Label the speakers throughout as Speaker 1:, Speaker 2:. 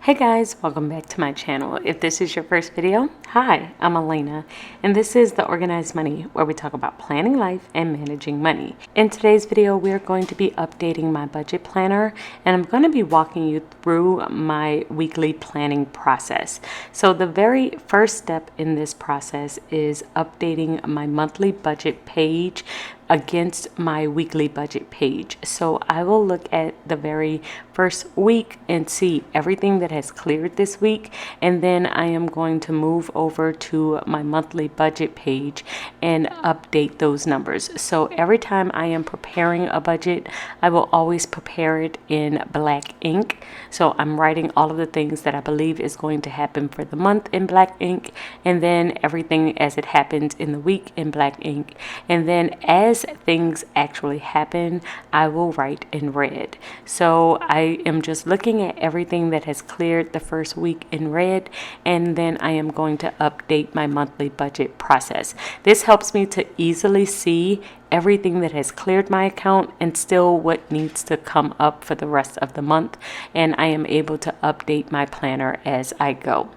Speaker 1: Hey guys, welcome back to my channel. If this is your first video, hi, I'm Alaina, and this is The Organized Money, where we talk about planning life and managing money. In today's video, we're going to be updating my budget planner, and I'm going to be walking you through my weekly planning process. So the very first step in this process is updating my monthly budget page against my weekly budget page. So I will look at the very first week and see everything that has cleared this week, and then I am going to move over to my monthly budget page and update those numbers. So every time I am preparing a budget, I will always prepare it in black ink. So I'm writing all of the things that I believe is going to happen for the month in black ink, and then everything as it happens in the week in black ink. And then as things actually happen, I will write in red. So I am just looking at everything that has cleared the first week in red, and then I am going to update my monthly budget process. This helps me to easily see everything that has cleared my account and still what needs to come up for the rest of the month, and I am able to update my planner as I go.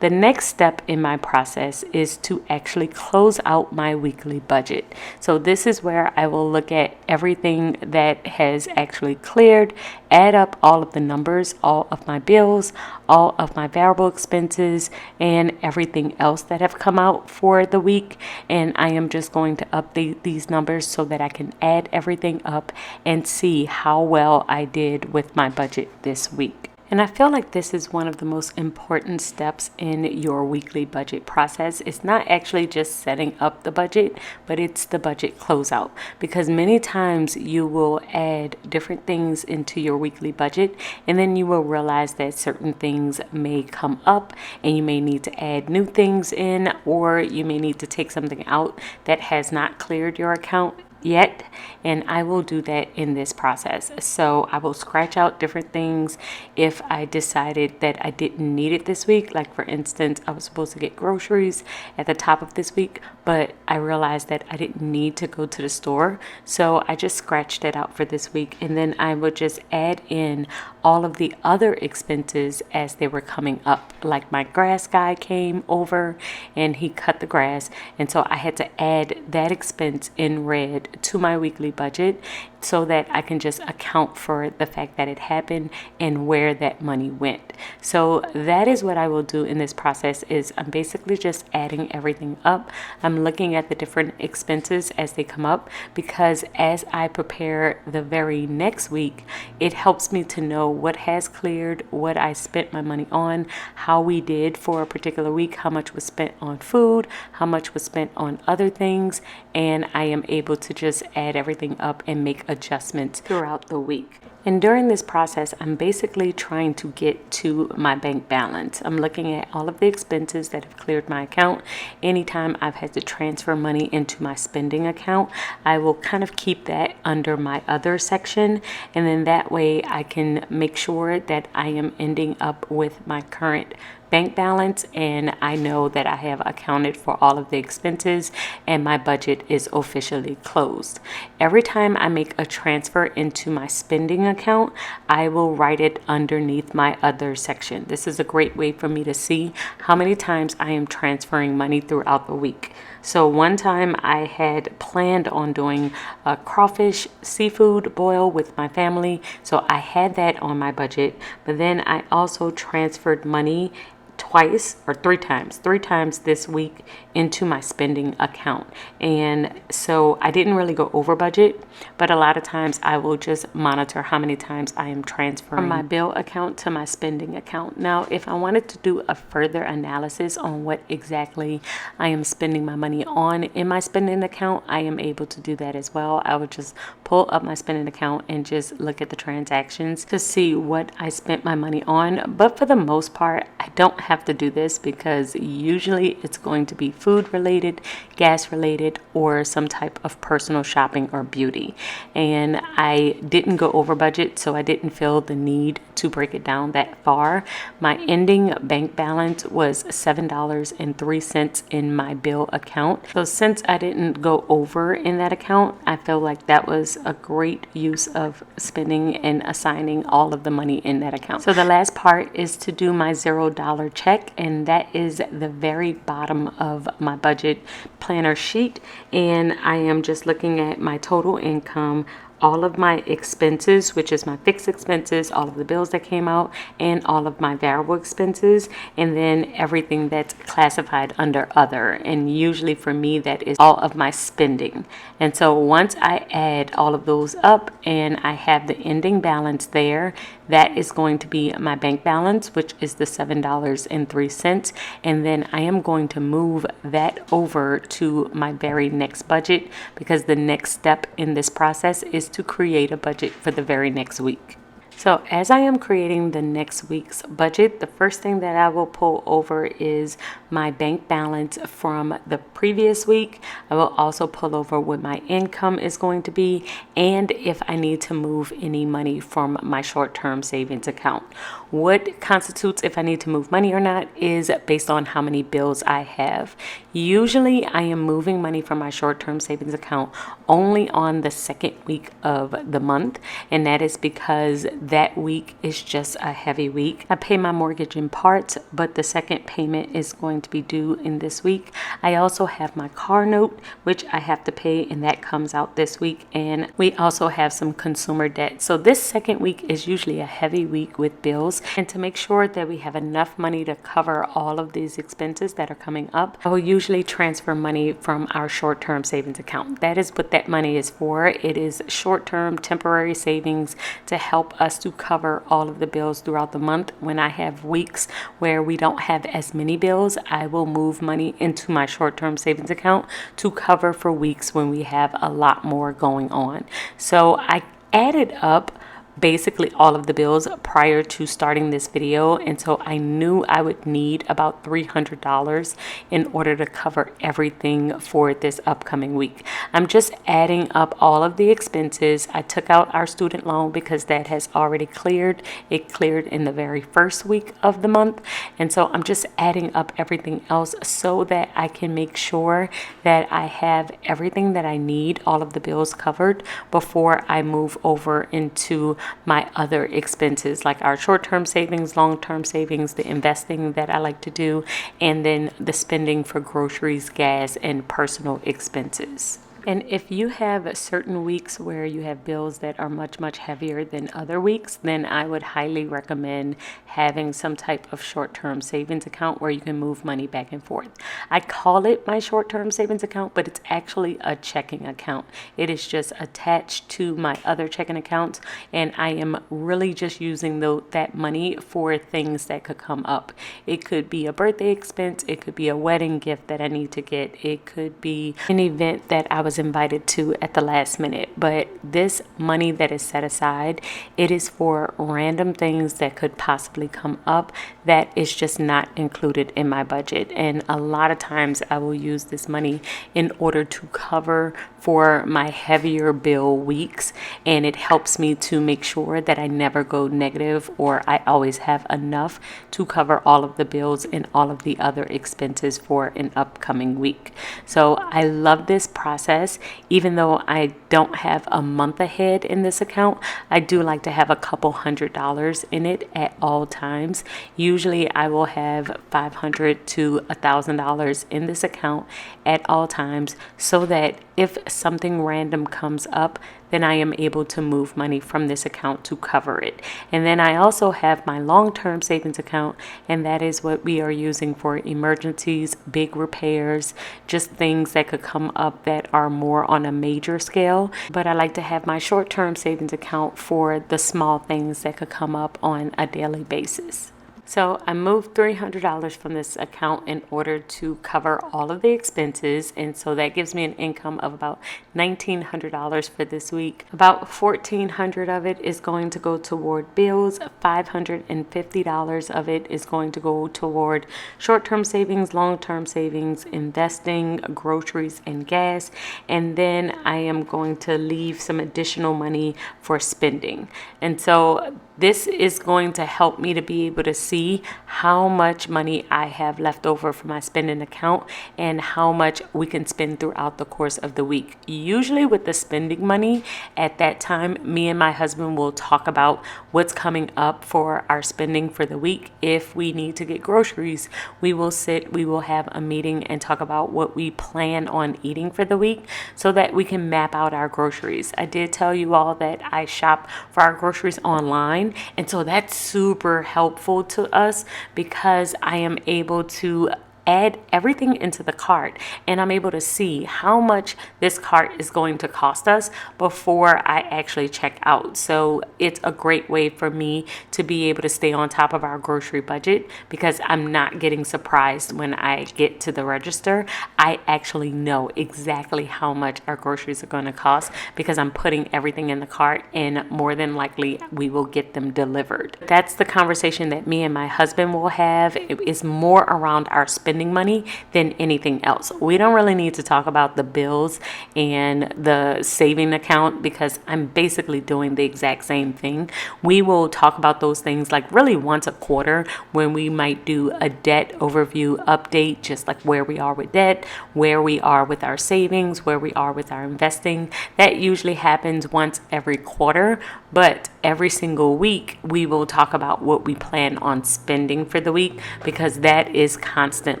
Speaker 1: The next step in my process is to actually close out my weekly budget. So this is where I will look at everything that has actually cleared, add up all of the numbers, all of my bills, all of my variable expenses, and everything else that have come out for the week. And I am just going to update these numbers so that I can add everything up and see how well I did with my budget this week. And I feel like this is one of the most important steps in your weekly budget process. It's not actually just setting up the budget, but it's the budget closeout. Because many times you will add different things into your weekly budget, and then you will realize that certain things may come up and you may need to add new things in, or you may need to take something out that has not cleared your account yet, and I will do that in this process. So I will scratch out different things if I decided that I didn't need it this week. Like for instance, I was supposed to get groceries at the top of this week, but I realized that I didn't need to go to the store, so I just scratched it out for this week, and then I would just add in all of the other expenses as they were coming up. Like my grass guy came over and he cut the grass, and so I had to add that expense in red to my weekly budget so that I can just account for the fact that it happened and where that money went. So that is what I will do in this process. Is I'm basically just adding everything up. I'm looking at the different expenses as they come up, because as I prepare the very next week, it helps me to know what has cleared, what I spent my money on, how we did for a particular week, how much was spent on food, how much was spent on other things, and I am able to just add everything up and make adjustments throughout the week. And during this process, I'm basically trying to get to my bank balance. I'm looking at all of the expenses that have cleared my account. Anytime I've had to transfer money into my spending account, I will kind of keep that under my other section. And then that way I can make sure that I am ending up with my current bank balance, and I know that I have accounted for all of the expenses and my budget is officially closed. Every time I make a transfer into my spending account, I will write it underneath my other section. This is a great way for me to see how many times I am transferring money throughout the week. So one time I had planned on doing a crawfish seafood boil with my family, so I had that on my budget, but then I also transferred money twice or three times this week into my spending account. And so I didn't really go over budget, but a lot of times I will just monitor how many times I am transferring from my bill account to my spending account. Now, if I wanted to do a further analysis on what exactly I am spending my money on in my spending account, I am able to do that as well. I would just pull up my spending account and just look at the transactions to see what I spent my money on. But for the most part, I don't have to do this because usually it's going to be food related, gas related, or some type of personal shopping or beauty. And I didn't go over budget, so I didn't feel the need to break it down that far. My ending bank balance was $7.03 in my bill account. So since I didn't go over in that account, I feel like that was a great use of spending and assigning all of the money in that account. So the last part is to do my $0 check, and that is the very bottom of my budget planner sheet. And I am just looking at my total income, all of my expenses, which is my fixed expenses, all of the bills that came out, and all of my variable expenses, and then everything that's classified under other. And usually for me, that is all of my spending. And so once I add all of those up and I have the ending balance there, that is going to be my bank balance, which is the $7.03. And then I am going to move that over to my very next budget, because the next step in this process is to create a budget for the very next week. So as I am creating the next week's budget, the first thing that I will pull over is my bank balance from the previous week. I will also pull over what my income is going to be, and if I need to move any money from my short-term savings account. What constitutes if I need to move money or not is based on how many bills I have. Usually I am moving money from my short-term savings account only on the second week of the month, and that is because that week is just a heavy week. I pay my mortgage in parts, but the second payment is going to be due in this week. I also have my car note, which I have to pay, and that comes out this week. And we also have some consumer debt. So this second week is usually a heavy week with bills. And to make sure that we have enough money to cover all of these expenses that are coming up, I will usually transfer money from our short-term savings account. That is what that money is for. It is short-term temporary savings to help us to cover all of the bills throughout the month. When I have weeks where we don't have as many bills, I will move money into my short-term savings account to cover for weeks when we have a lot more going on. So I added up basically all of the bills prior to starting this video, and so I knew I would need about $300 in order to cover everything for this upcoming week. I'm just adding up all of the expenses. I took out our student loan because that has already cleared. It cleared in the very first week of the month, and so I'm just adding up everything else so that I can make sure that I have everything that I need, all of the bills covered, before I move over into my other expenses, like our short-term savings, long-term savings, the investing that I like to do, and then the spending for groceries, gas, and personal expenses. And if you have certain weeks where you have bills that are much heavier than other weeks, then I would highly recommend having some type of short-term savings account where you can move money back and forth. I call it my short-term savings account, but it's actually a checking account. It is just attached to my other checking accounts, and I am really just using that money for things that could come up. It could be a birthday expense, it could be a wedding gift that I need to get, it could be an event that I was invited to at the last minute. But this money that is set aside, it is for random things that could possibly come up that is just not included in my budget. And a lot of times I will use this money in order to cover for my heavier bill weeks, and it helps me to make sure that I never go negative, or I always have enough to cover all of the bills and all of the other expenses for an upcoming week. So I love this process. Even though I don't have a month ahead in this account, I do like to have a couple $100s in it at all times. Usually I will have $500 to $1,000 in this account at all times, so that if something random comes up, then I am able to move money from this account to cover it. And then I also have my long-term savings account, and that is what we are using for emergencies, big repairs, just things that could come up that are more on a major scale. But I like to have my short-term savings account for the small things that could come up on a daily basis. So I moved $300 from this account in order to cover all of the expenses. And so that gives me an income of about $1,900 for this week. About $1,400 of it is going to go toward bills. $550 of it is going to go toward short-term savings, long-term savings, investing, groceries, and gas. And then I am going to leave some additional money for spending. And so this is going to help me to be able to see how much money I have left over for my spending account and how much we can spend throughout the course of the week. Usually with the spending money, at that time, me and my husband will talk about what's coming up for our spending for the week. If we need to get groceries, we will have a meeting and talk about what we plan on eating for the week so that we can map out our groceries. I did tell you all that I shop for our groceries online. And so that's super helpful to us because I am able to add everything into the cart and I'm able to see how much this cart is going to cost us before I actually check out. So it's a great way for me to be able to stay on top of our grocery budget because I'm not getting surprised when I get to the register. I actually know exactly how much our groceries are going to cost because I'm putting everything in the cart and more than likely we will get them delivered. That's the conversation that me and my husband will have. It is more around our spending money than anything else. We don't really need to talk about the bills and the saving account because I'm basically doing the exact same thing. We will talk about those things like really once a quarter when we might do a debt overview update, just like where we are with debt, where we are with our savings, where we are with our investing. That usually happens once every quarter, but every single week we will talk about what we plan on spending for the week because that is constantly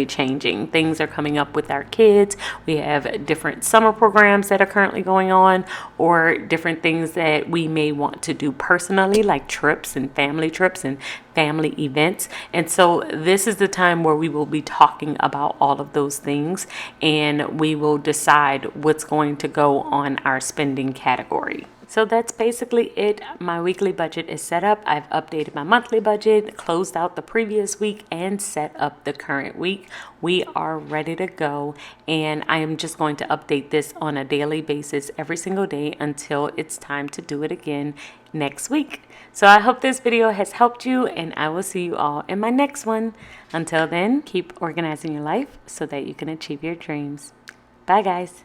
Speaker 1: changing. Things are coming up with our kids. We have different summer programs that are currently going on or different things that we may want to do personally, like trips and family events. And so this is the time where we will be talking about all of those things and we will decide what's going to go on our spending category. So that's basically it. My weekly budget is set up. I've updated my monthly budget, closed out the previous week, and set up the current week. We are ready to go, and I am just going to update this on a daily basis every single day until it's time to do it again next week. So I hope this video has helped you, and I will see you all in my next one. Until then, keep organizing your life so that you can achieve your dreams. Bye, guys.